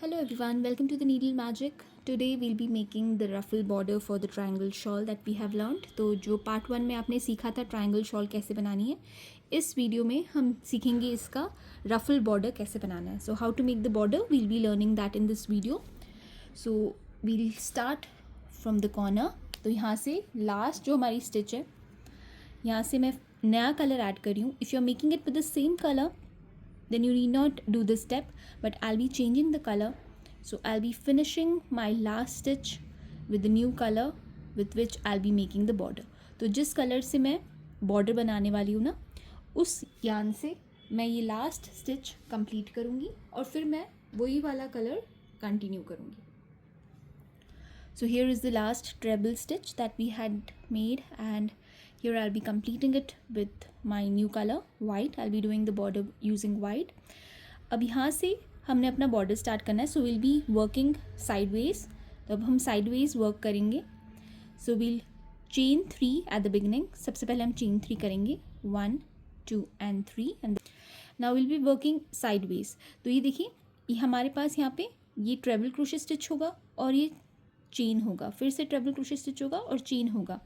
Hello everyone, welcome to the Needle Magic. Today we'll be making the ruffle border for the triangle shawl that we have learned. तो जो part 1 में आपने सीखा था triangle shawl कैसे बनानी है, इस वीडियो में हम सीखेंगे इसका रफल बॉर्डर कैसे बनाना है. So how to make the border we'll be learning that in this video. So we'll start from the corner. तो यहाँ से लास्ट जो हमारी स्टिच है, यहाँ से मैं नया कलर ऐड कर रही हूँ. If you are making it with the same colour then you need not do this step, but I'll be changing the color. So I'll be finishing my last stitch with the new color with which I'll be making the border. तो जिस colour से मैं border बनाने वाली हूँ ना, उस यान से मैं ये लास्ट स्टिच कंप्लीट करूँगी और फिर मैं वही वाला कलर कंटिन्यू करूँगी. So here is the last treble stitch that we had made, and here I'll be completing it with my new color white. I'll be doing the border using white. अब यहाँ से हमने अपना border start करना है. So we'll be working sideways. तो अब हम sideways work करेंगे. So we'll chain 3 at the beginning. सबसे पहले हम chain 3 करेंगे, 1 2 and 3, and now we'll be working sideways. तो ये देखिए, ये हमारे पास यहाँ पे ये treble crochet stitch होगा और ये चेन होगा, फिर से ट्रिपल क्रोशे स्टिच होगा और चेन होगा.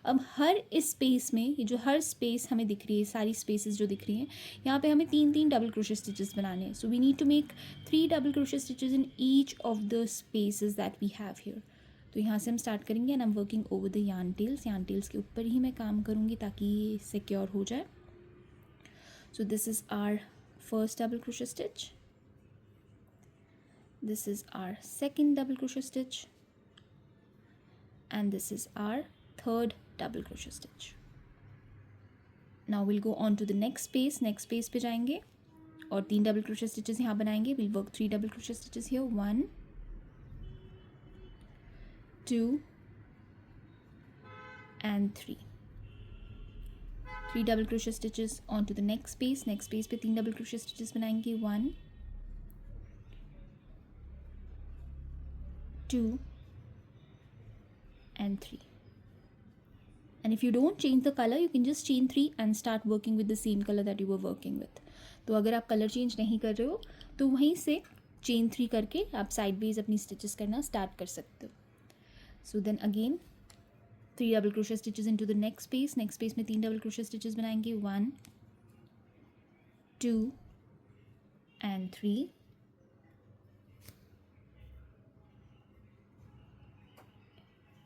अब हर इस स्पेस में, ये जो हर स्पेस हमें दिख रही है, सारी स्पेसेस जो दिख रही हैं, यहाँ पे हमें 3 डबल क्रोशे स्टिचेस बनाने हैं. So we need to make 3 double crochet stitches in each of the spaces that we have here. तो यहाँ से हम स्टार्ट करेंगे and I am working over the yarn tails. Yarn tails के ऊपर ही मैं काम करूँगी ताकि ये सिक्योर हो जाए. So this is our first double crochet stitch, this is our second double crochet stitch, and this is our third double crochet stitch. Now we'll go on to the next space. Next space पे जाएंगे और 3 double crochet stitches यहाँ बनाएंगे. We'll work 3 double crochet stitches here, 1 2 and 3. 3 double crochet stitches on to the next space. Next space पे 3 double crochet stitches बनाएंगे, 1 2 and 3. And if you don't change the color, you can just chain 3 and start working with the same color that you were working with. तो अगर आप colour change नहीं कर रहे हो तो वहीं से चेन 3 करके आप साइडवेज अपनी स्टिचेस करना स्टार्ट कर सकते हो. So then again 3 double crochet stitches into the next space. Next space में 3 डबल क्रोशे स्टिचेस बनाएंगे, 1 2 and 3.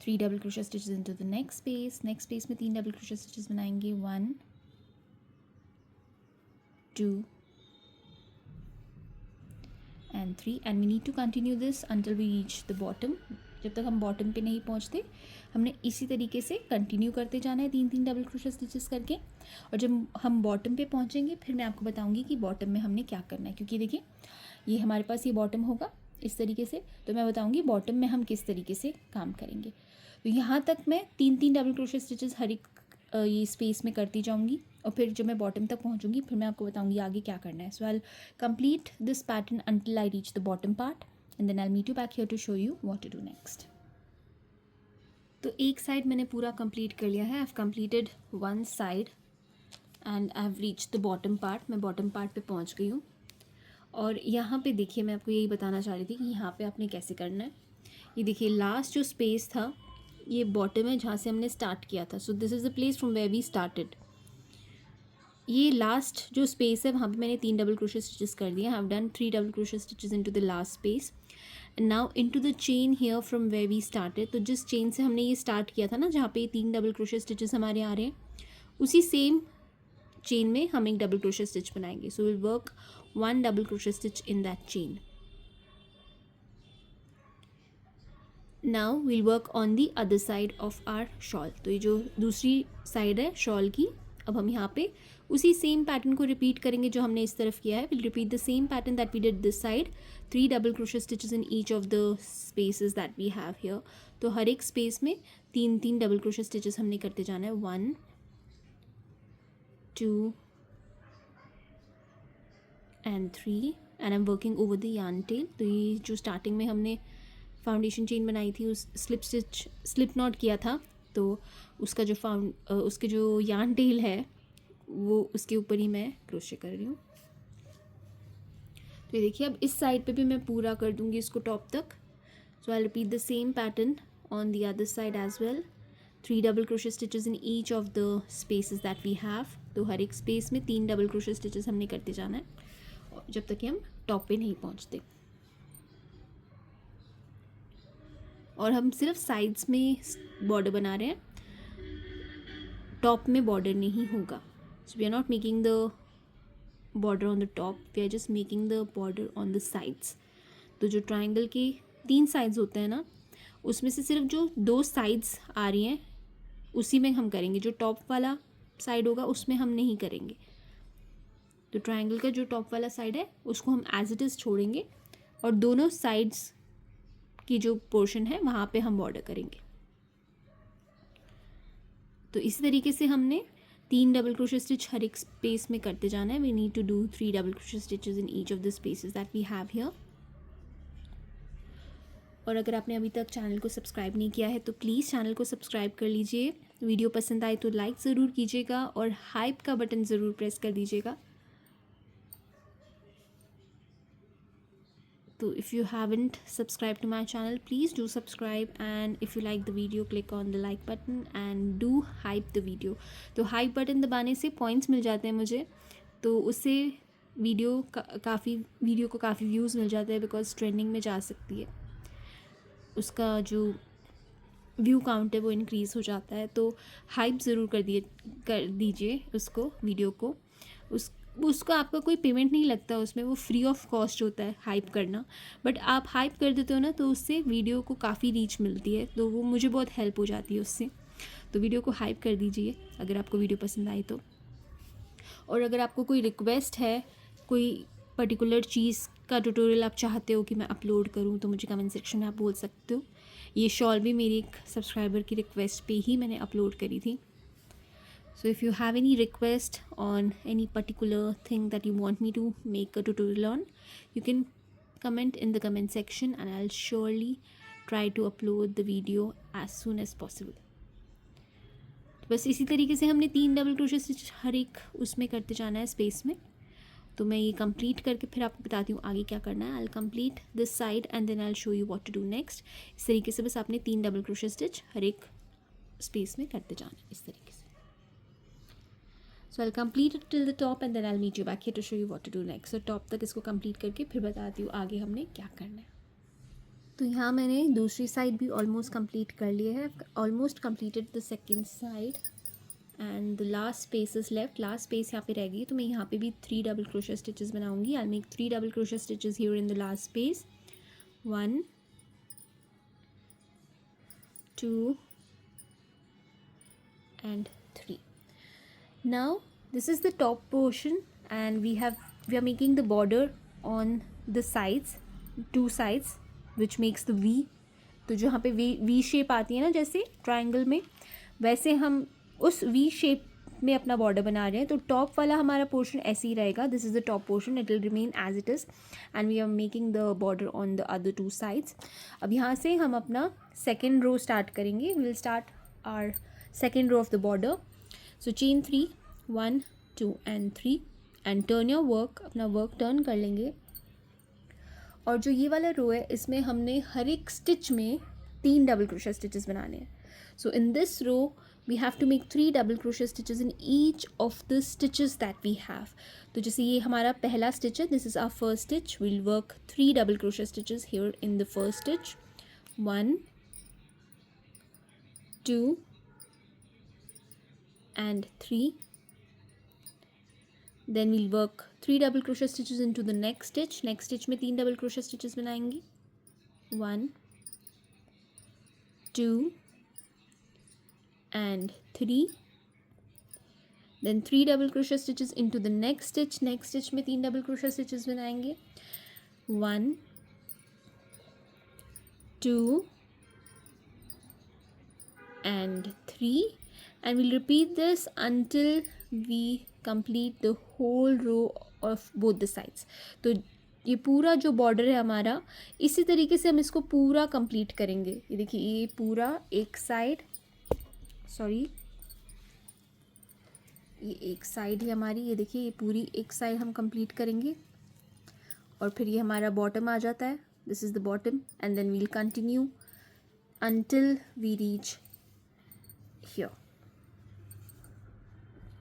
3 double crochet stitches into the next space. Next space में 3 डबल क्रोशे स्टिचेस बनाएंगे, 1 2 and 3, and we need to continue this until we reach the bottom. जब तक हम bottom पे नहीं पहुंचते हमने इसी तरीके से कंटिन्यू करते जाना है, 3 डबल क्रोशे स्टिचेस करके. और जब हम बॉटम पे पहुंचेंगे फिर मैं आपको बताऊंगी कि बॉटम में हमने क्या करना है, क्योंकि देखिए ये हमारे पास ये बॉटम होगा इस तरीके से. तो मैं बताऊंगी बॉटम में हम किस तरीके से काम करेंगे. तो यहाँ तक मैं 3 डबल क्रोशे स्टिचेस हर एक ये स्पेस में करती जाऊँगी और फिर जब मैं बॉटम तक पहुँचूँगी फिर मैं आपको बताऊँगी आगे क्या करना है. So I will complete this pattern until I reach the bottom part and then I will meet you back here to show you what to do next. तो एक साइड मैंने पूरा कंप्लीट कर लिया है. I have completed one side and I have reach the bottom part. मैं bottom part पे पहुँच गई हूँ और यहाँ पे देखिए मैं आपको यही बताना चाह रही थी कि यहाँ पे आपने कैसे करना है. ये देखिए लास्ट जो स्पेस था ये बॉटम है जहाँ से हमने स्टार्ट किया था. So this is the place from where we started. ये लास्ट जो स्पेस है वहाँ पे मैंने 3 डबल क्रोशे स्टिचेस कर दिए. I have done 3 double crochet stitches into the last space and now into the chain here from where we started. तो जिस चेन से हमने ये स्टार्ट किया था ना, जहाँ पे 3 डबल क्रोशे स्टिचेस हमारे आ रहे हैं, उसी सेम चेन में हम एक डबल क्रोशे स्टिच बनाएंगे. So will work 1 double crochet stitch in that chain. Now we'll work on the other side of our shawl. तो ये जो दूसरी साइड है शॉल की, अब हम यहाँ पे उसी सेम पैटर्न को रिपीट करेंगे जो हमने इस तरफ किया है. Will repeat the same pattern that we did this side. 3 double crochet stitches in each of the spaces that we have here. तो हर एक स्पेस में 3 डबल क्रोशे स्टिचेस हमने करते जाना है, 1 2 and 3 and I am working over the yarn tail. तो ये जो स्टार्टिंग में हमने फाउंडेशन चेन बनाई थी, उस स्लिप नॉट किया था, तो उसका जो उसके जो यार्न टेल है वो उसके ऊपर ही मैं क्रोशे कर रही हूँ. तो ये देखिए अब इस साइड पे भी मैं पूरा कर दूँगी इसको टॉप तक. So I repeat the same pattern on the other side as well. 3 double crochet stitches in each of the spaces that we have. तो हर एक स्पेस में 3 डबल क्रोशे स्टिचेस हमने करते जाना है जब तक कि हम टॉप पे नहीं पहुंचते. और हम सिर्फ साइड्स में बॉर्डर बना रहे हैं, टॉप में बॉर्डर नहीं होगा. So we are not making the border on the top, we are just making the border on the sides. तो जो ट्राइंगल के 3 साइड्स होते हैं ना, उसमें से सिर्फ जो 2 साइड्स आ रही हैं उसी में हम करेंगे. जो टॉप वाला साइड होगा उसमें हम नहीं करेंगे. तो ट्राइंगल का जो टॉप वाला साइड है उसको हम एज इट इज़ छोड़ेंगे और दोनों साइड्स की जो पोर्शन है वहाँ पे हम बॉर्डर करेंगे. तो इसी तरीके से हमने 3 डबल क्रोशे स्टिच हर एक स्पेस में करते जाना है. We need to do 3 double crochet stitches in each of the spaces that we have here. और अगर आपने अभी तक चैनल को सब्सक्राइब नहीं किया है तो प्लीज़ चैनल को सब्सक्राइब कर लीजिए. वीडियो पसंद आए तो लाइक ज़रूर कीजिएगा और हाइप का बटन ज़रूर प्रेस कर दीजिएगा. तो if you haven't subscribed to my channel, please do subscribe, and if you like the video click on the like button and do hype the video. तो hype button दबाने से points मिल जाते हैं मुझे, तो उससे वीडियो को काफ़ी व्यूज़ मिल जाते हैं बिकॉज ट्रेंडिंग में जा सकती है. उसका जो व्यू काउंट है वो इंक्रीज़ हो जाता है. तो हाइप ज़रूर कर दीजिए उसको, वीडियो को. उसको आपका कोई पेमेंट नहीं लगता उसमें, वो फ्री ऑफ कॉस्ट होता है हाइप करना. बट आप हाइप कर देते हो ना तो उससे वीडियो को काफ़ी रीच मिलती है, तो वो मुझे बहुत हेल्प हो जाती है उससे. तो वीडियो को हाइप कर दीजिए अगर आपको वीडियो पसंद आई तो. और अगर आपको कोई रिक्वेस्ट है, कोई पर्टिकुलर चीज़ का ट्यूटोरियल आप चाहते हो कि मैं अपलोड करूं, तो मुझे कमेंट सेक्शन में आप बोल सकते हो. ये शॉल भी मेरी एक सब्सक्राइबर की रिक्वेस्ट पे ही मैंने अपलोड करी थी. So if you have any request on any particular thing that you want me to make a tutorial on, you can comment in the comment section and I'll surely try to upload the video as soon as possible. बस इसी तरीके से हमने 3 double crochet stitch हर एक उसमें करते जाना है स्पेस में. तो मैं ये कंप्लीट करके फिर आपको बताती हूँ आगे क्या करना है. I complete this side and then I show you what to do next. इस तरीके से बस आपने 3 डबल क्रोशे स्टिच हर एक स्पेस में करते जाना है इस तरीके से. So I'll complete it till the top and then I'll meet you back here to show you what to do next. So top तक इसको complete करके फिर बताती हूँ आगे हमने क्या करना है. तो यहाँ मैंने दूसरी साइड भी ऑलमोस्ट कंप्लीट कर लिए है. Almost completed the second side and the last space is left. Last space यहाँ पे रह गई, तो मैं यहाँ पे भी 3 डबल क्रोशे स्टिचेस बनाऊंगी. I make 3 double crochet stitches here in the last space. 1 2 and 3. Now this is the top portion and we are making the border on the sides, 2 sides, which makes the V. तो जो यहाँ पे V shape आती है ना जैसे triangle में, वैसे हम उस V शेप में अपना बॉर्डर बना रहे हैं. तो टॉप वाला हमारा पोर्शन ऐसे ही रहेगा. This is the top portion, it will remain as it is and we are making the border on the other 2 sides. अब यहाँ से हम अपना सेकेंड रो स्टार्ट करेंगे. We will start our second row of the border. So chain 3 1 2 and 3 and turn your work. अपना work turn कर लेंगे. और जो ये वाला रो है इसमें हमने हर एक स्टिच में 3 डबल क्रोशे स्टिचेस बनाने हैं. So in this row we have to make 3 double crochet stitches in each of the stitches that we have. तो जैसे ये हमारा पहला स्टिच है, this is our first stitch. We'll work 3 double crochet stitches here in the first stitch. 1 2 and 3. Then we'll work 3 double crochet stitches into the next stitch. Next stitch में 3 double crochet stitches बनाएंगे. 1 2 and 3. Then 3 double crochet stitches into the next stitch. Next stitch में 3 double crochet stitches बनाएंगे. 1 2 and 3. And we'll repeat this until we complete the whole row of both the sides. तो ये पूरा जो border है हमारा, इसी तरीके से हम इसको पूरा कंप्लीट करेंगे. ये देखिए ये पूरा एक साइड, सॉरी ये एक साइड है हमारी. ये देखिए ये पूरी एक साइड हम कंप्लीट करेंगे और फिर ये हमारा बॉटम आ जाता है, this is the bottom, and then we'll continue until we reach here.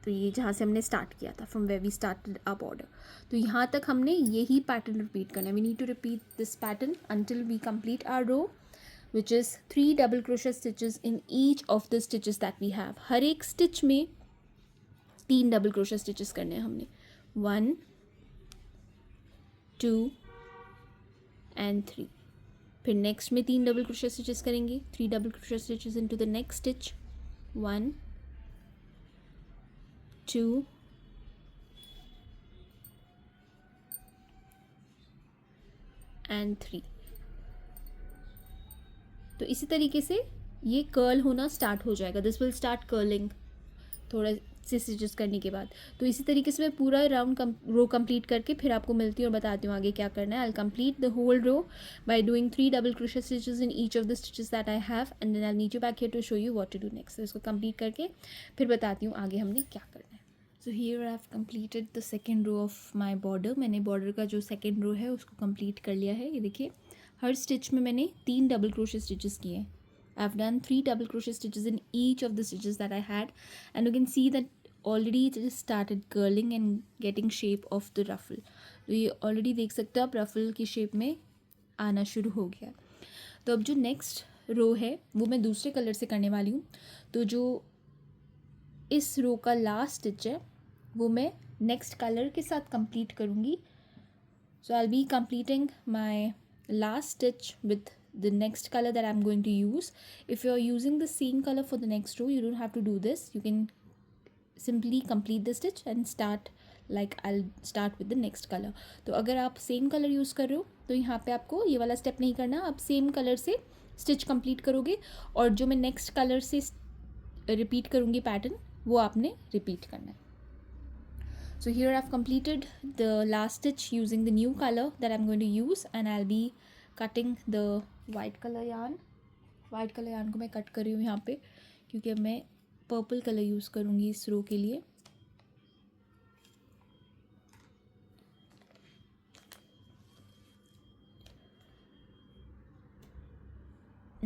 तो ये जहाँ से हमने स्टार्ट किया था, from where we started our border, तो यहाँ तक हमने यही पैटर्न रिपीट करना है. We need to repeat this pattern until we complete our row, which is 3 double crochet stitches in each of the stitches that we have. हर एक stitch में 3 double crochet stitches करने हैं हमने. 1 2 एंड 3. फिर next में 3 double crochet stitches करेंगे. 3 double crochet stitches into the next stitch. 1 2 and 3. तो इसी तरीके से ये कर्ल होना स्टार्ट हो जाएगा. दिस विल स्टार्ट कर्लिंग थोड़ा से स्टिचेस करने के बाद. तो इसी तरीके से मैं पूरा राउंड रो कंप्लीट करके फिर आपको मिलती हूँ और बताती हूँ आगे क्या करना है. I will complete the whole row by doing 3 double crochet stitches in each of the stitches that I have, and then I need you back here to show you what to do next. इसको complete करके फिर बताती हूँ आगे हमने क्या करना है. So here I have completed the second row of my border. मैंने बॉर्डर का जो सेकेंड रो है उसको कंप्लीट कर लिया है. ये देखिए हर स्टिच में मैंने 3 डबल क्रोशे स्टिचेस किए हैं. I've done 3 double crochet stitches in each of the stitches that I had, and you can see that already it just started curling and getting shape of the ruffle. तो ये already देख सकते हो आप ruffle की shape में आना शुरू हो गया. तो अब जो next row है वो मैं दूसरे कलर से करने वाली हूँ. तो जो इस row का last stitch है वो मैं next color के साथ complete करूँगी. So I'll be completing my last stitch with the next color that I'm going to use. If you're using the same color for the next row, you don't have to do this. You can simply complete the stitch and start like I'll start with the next color. तो अगर आप same colour use कर रहे हो तो यहाँ पे आपको ये वाला स्टेप नहीं करना. आप सेम कलर से स्टिच कंप्लीट करोगे और जो मैं नेक्स्ट कलर से रिपीट करूँगी पैटर्न वो आपने रिपीट करना है. So here I've completed the last stitch using the new color that I'm going to use, and I'll be cutting the white color yarn. White colour yarn को मैं cut कर रही हूँ यहाँ पे क्योंकि अब मैं पर्पल कलर यूज़ करूँगी इस रो के लिए.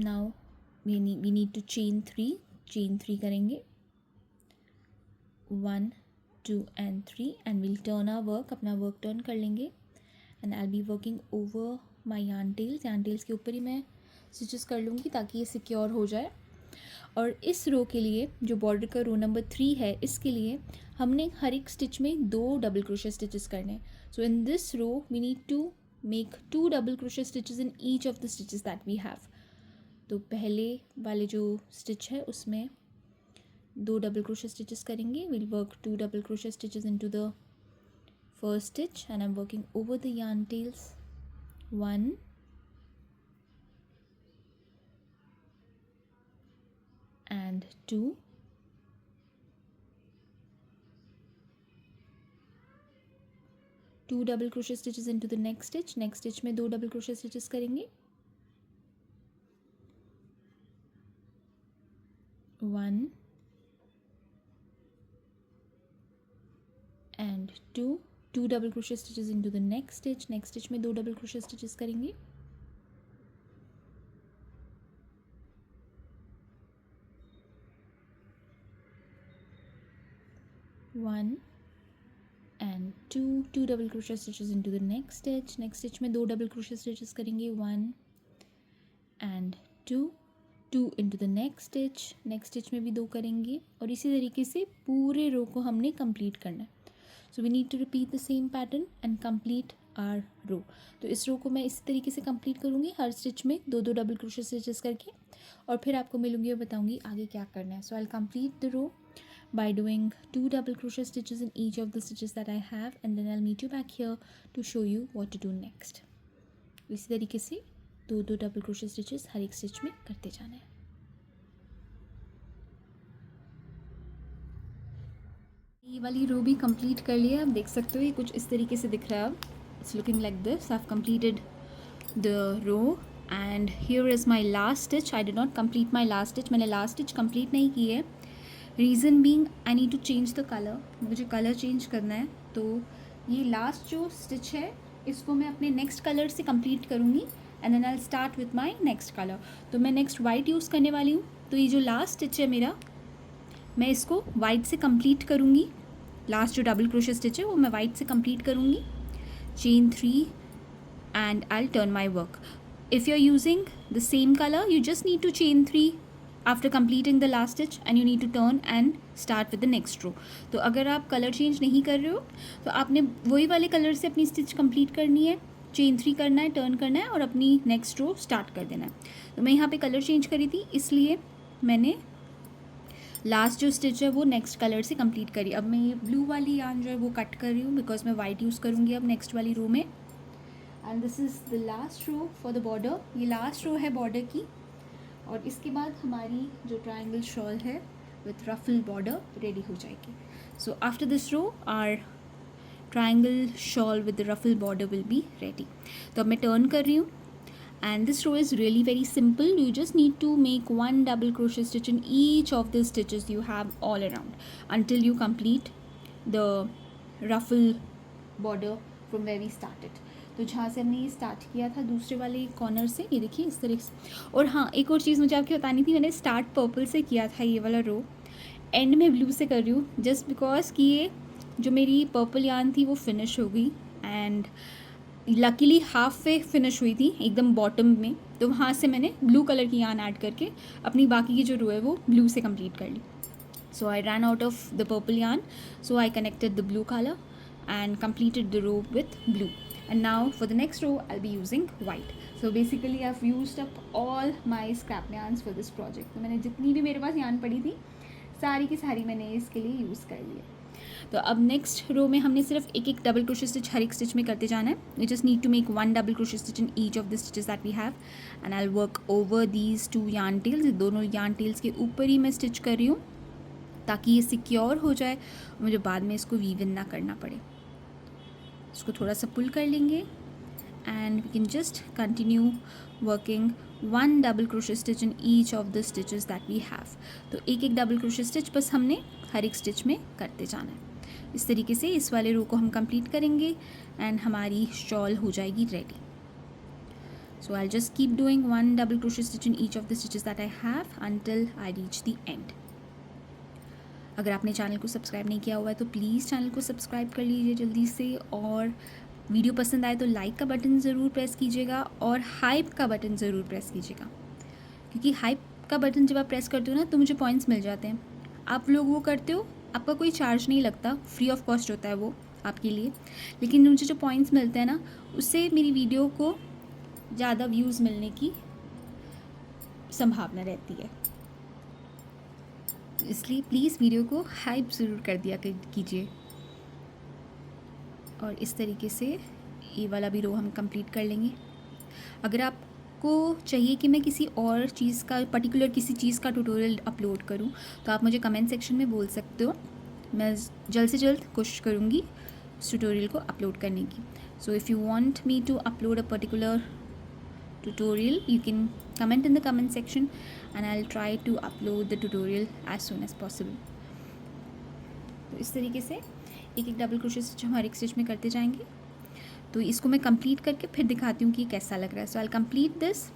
Now we need to chain 3 करेंगे. 1 2 and 3 and we'll turn our work. अपना वर्क टर्न कर लेंगे and I'll be working over my yarn tails. yarn tails के ऊपर ही मैं स्टिचेस कर लूँगी ताकि ये सिक्योर हो जाए. और इस रो के लिए जो बॉर्डर का रो नंबर 3 है इसके लिए हमने हर एक स्टिच में 2 डबल क्रोशे स्टिचेस करने हैं. So in this row we need to make 2 double crochet stitches in each of the stitches that we have. तो पहले वाले जो स्टिच है उसमें 2 डबल क्रोशे स्टिचेस करेंगे. Will work 2 double crochet stitches into the first stitch and I am working over the yarn tails. 1 and 2. 2 double crochet stitches into the next stitch. Next stitch में 2 double crochet stitches करेंगे. 1 and 2 double crochet stitches into the next stitch. Next stitch में 2 double crochet stitches करेंगे. 1 and 2 double crochet stitches into the next stitch. Next stitch में 2 double crochet stitches करेंगे. 1 and 2 into the next stitch. Next stitch में भी 2 करेंगे और इसी तरीके से पूरे रो को हमने कंप्लीट करना है. So we need to repeat the same pattern and complete our row. तो इस रो को मैं इसी तरीके से कंप्लीट करूँगी हर स्टिच में 2 डबल क्रोशे स्टिचेस करके और फिर आपको मिलूँगी और बताऊँगी आगे क्या करना है. So I will complete the row by doing 2 double crochet stitches in each of the stitches that I have, and then I'll meet you back here to show you what to do next. इसी तरीके से 2 double crochet stitches हर एक stitch में करते जाना है. ये वाली रो भी कंप्लीट कर लिया. आप देख सकते हो ये कुछ इस तरीके से दिख रहा है. अब it's looking like this. I have completed the row and here is my last stitch. I did not complete my last stitch. मैंने लास्ट स्टिच कंप्लीट नहीं की है. Reason being I need to change the colour. मुझे colour change करना है. तो ये last जो स्टिच है इसको मैं अपने नेक्स्ट कलर से कंप्लीट करूँगी and then I start with my next colour. तो मैं नेक्स्ट वाइट यूज़ करने वाली हूँ। तो ये जो लास्ट स्टिच है मेरा, मैं इसको वाइट से कंप्लीट करूँगी। लास्ट जो डबल क्रोशे स्टिच है वो मैं वाइट से कंप्लीट करूँगी। Chain 3 and I'll turn my work. If you're using the same color, you just need to chain 3 after completing the last stitch and you need to turn and start with the next row. तो अगर आप colour change नहीं कर रहे हो तो आपने वही वाले कलर से अपनी स्टिच कंप्लीट करनी है, चेन 3 करना है, टर्न करना है और अपनी नेक्स्ट रो स्टार्ट कर देना है। तो मैं यहाँ पे कलर चेंज करी थी, इसलिए मैंने लास्ट जो स्टिच है वो नेक्स्ट कलर से कंप्लीट करी। अब मैं ये ब्लू वाली यार्न जो है वो कट कर रही हूँ बिकॉज मैं वाइट यूज़ करूँगी अब नेक्स्ट वाली रो में। And this is the last row for the border. ये लास्ट रो है बॉर्डर की और इसके बाद हमारी जो ट्रायंगल शॉल है विथ रफल बॉर्डर रेडी हो जाएगी। So after this row our triangle shawl with the ruffle border will be ready. तो अब मैं टर्न कर रही हूँ and this row is really very simple. You just need to make one double crochet stitch in each of the stitches you have all around until you complete the ruffle border from where we started. तो जहाँ से हमने ये start किया था दूसरे वाले corner से, ये देखिए इस तरह से। और हाँ, एक और चीज़ मुझे आपकी बतानी थी, मैंने स्टार्ट पर्पल से किया था ये वाला रो, एंड में ब्लू से कर रही हूँ जस्ट बिकॉज कि ये जो मेरी पर्पल यार्न थी वो फिनिश हो गई and luckily half way finish हुई थी एकदम बॉटम में, तो वहाँ से मैंने ब्लू कलर की यार्न ऐड करके अपनी बाकी की जो रो है वो ब्लू से कंप्लीट कर ली। So I run out of the purple yarn, so I connected the blue colour and completed the row with blue. And now for the next row I'll be using white. So basically I've used up all my scrap yarns for this project. तो मैंने जितनी भी मेरे पास yarn पड़ी थी सारी की सारी मैंने इसके लिए यूज़ कर ली है। तो अब नेक्स्ट रो में हमने सिर्फ एक एक डबल क्रोशे स्टिच हर एक स्टिच में करते जाना है। We just need to make one double crochet stitch in each of the stitches that we have and I will work over these two yarn tails. दोनों यार्न टेल्स के ऊपर ही मैं stitch कर रही हूँ ताकि ये सिक्योर हो जाए, मुझे बाद में इसको वीव इन ना करना पड़े। इसको थोड़ा सा पुल कर लेंगे and we can just continue working one double crochet stitch in each of the stitches that we have. तो एक एक डबल क्रोशे स्टिच बस हमने हर एक स्टिच में करते जाना है। इस तरीके से इस वाले रो को हम कंप्लीट करेंगे एंड हमारी शॉल हो जाएगी ready. So I just keep doing one double crochet stitch in each of the stitches that I have until I reach the end. अगर आपने चैनल को सब्सक्राइब नहीं किया हुआ है तो प्लीज़ चैनल को सब्सक्राइब कर लीजिए जल्दी से, और वीडियो पसंद आए तो लाइक का बटन ज़रूर प्रेस कीजिएगा और हाइप का बटन ज़रूर प्रेस कीजिएगा, क्योंकि हाइप का बटन जब आप प्रेस करते हो ना तो मुझे पॉइंट्स मिल जाते हैं। आप लोग वो करते हो, आपका कोई चार्ज नहीं लगता, फ्री ऑफ कॉस्ट होता है वो आपके लिए, लेकिन मुझे जो पॉइंट्स मिलते हैं ना उससे मेरी वीडियो को ज़्यादा व्यूज़ मिलने की संभावना रहती है। इसलिए प्लीज़ वीडियो को हाइप ज़रूर कर दिया कीजिए। और इस तरीके से ये वाला भी रो हम कंप्लीट कर लेंगे। अगर आपको चाहिए कि मैं किसी और चीज़ का पर्टिकुलर किसी चीज़ का ट्यूटोरियल अपलोड करूं तो आप मुझे कमेंट सेक्शन में बोल सकते हो, मैं जल्द से जल्द कोशिश करूंगी इस ट्यूटोरियल को अपलोड करने की। So if you want me to upload a particular tutorial you can comment in the comment section and I'll try to upload the tutorial as soon as possible. तो इस तरीके से एक एक डबल क्रोशे स्टिच हम हर एक stitch में करते जाएंगे। तो इसको मैं कंप्लीट करके फिर दिखाती हूँ कि कैसा लग रहा है। So I will complete this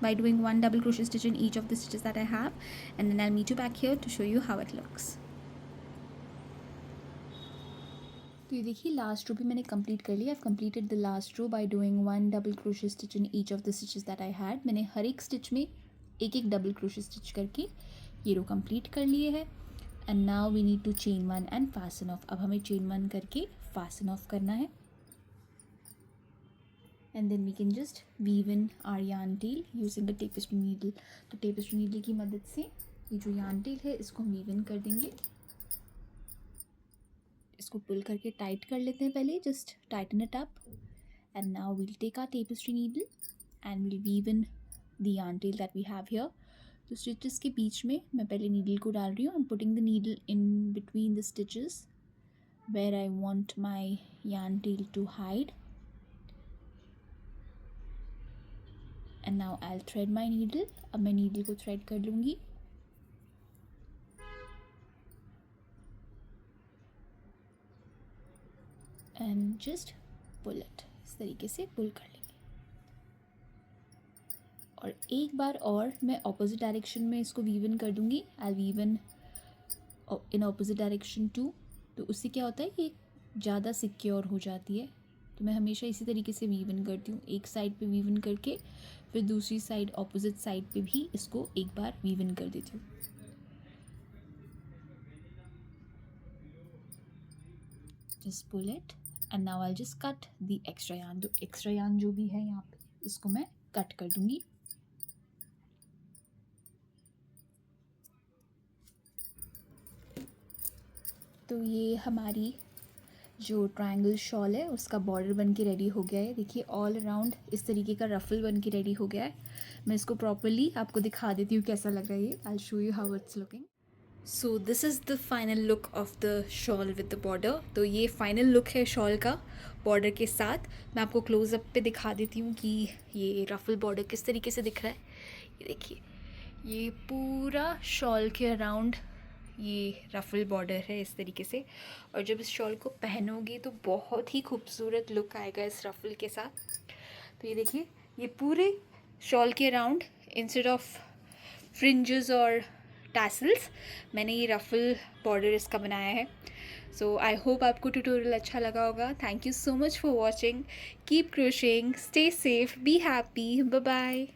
by doing one double crochet stitch in each of the stitches that I have and then I'll meet you back here to show you how it looks. तो ये देखिए last row भी मैंने complete कर लिया। I have completed the last row by doing one double crochet stitch in each of the stitches that I had. मैंने हर एक स्टिच में एक एक डबल क्रोशे स्टिच करके ये रो कंप्लीट कर लिए है। And now we need to chain one and fasten off. अब हमें चेन वन करके फास्टन ऑफ करना है and then we can just weave in our yarn tail using a tapestry needle. तो टेपेस्ट्री नीडल की मदद से ये जो यार्न टेल है इसको हम वीव इन कर देंगे। इसको पुल करके टाइट कर लेते हैं पहले, just tighten it up and now we'll take our tapestry needle and we'll weave in the yarn tail that we have here. तो स्टिचेस के बीच में मैं पहले नीडल को डाल रही हूँ। I am putting the needle in between the stitches where I want my yarn tail to hide and now I will thread my needle. अब मैं नीडल को थ्रेड कर लूँगी एंड जस्ट पुल इट। इस तरीके से पुल कर लेंगे। और एक बार और मैं ऑपोजिट डायरेक्शन में इसको वीवन कर दूँगी। आई वीवन इन ऑपोजिट डायरेक्शन टू। तो उससे क्या होता है कि ज़्यादा सिक्योर हो जाती है। तो मैं हमेशा इसी तरीके से वीवन करती हूँ, एक साइड पे वीवन करके फिर दूसरी साइड ऑपोजिट साइड पे भी इसको एक बार वीवन कर देती हूँ। Just pull it and now I just cut the extra yarn. तो एक्स्ट्रा यार्न जो भी है यहाँ पे इसको मैं कट कर दूँगी। तो ये हमारी जो ट्रायंगल शॉल है उसका बॉर्डर बन के रेडी हो गया है। देखिए ऑल अराउंड इस तरीके का रफल बन के रेडी हो गया है। मैं इसको प्रॉपरली आपको दिखा देती हूँ कैसा लग रहा है ये। आई show you how it's looking. So this is the final look of the shawl with the border. तो ये फाइनल लुक है शॉल का बॉर्डर के साथ। मैं आपको क्लोज़अप पे दिखा देती हूँ कि ये रफल बॉर्डर किस तरीके से दिख रहा है। ये देखिए, ये पूरा शॉल के अराउंड ये रफल बॉर्डर है इस तरीके से। और जब इस शॉल को पहनोगे तो बहुत ही खूबसूरत लुक आएगा इस रफल के साथ। तो ये देखिए, ये पूरे शॉल के अराउंड इंस्टेड ऑफ फ्रिंजेस और टैसल्स मैंने ये रफल बॉर्डर इसका बनाया है। सो आई होप आपको ट्यूटोरियल अच्छा लगा होगा। Thank you so much for watching. Keep crocheting, stay safe, be happy, bye bye.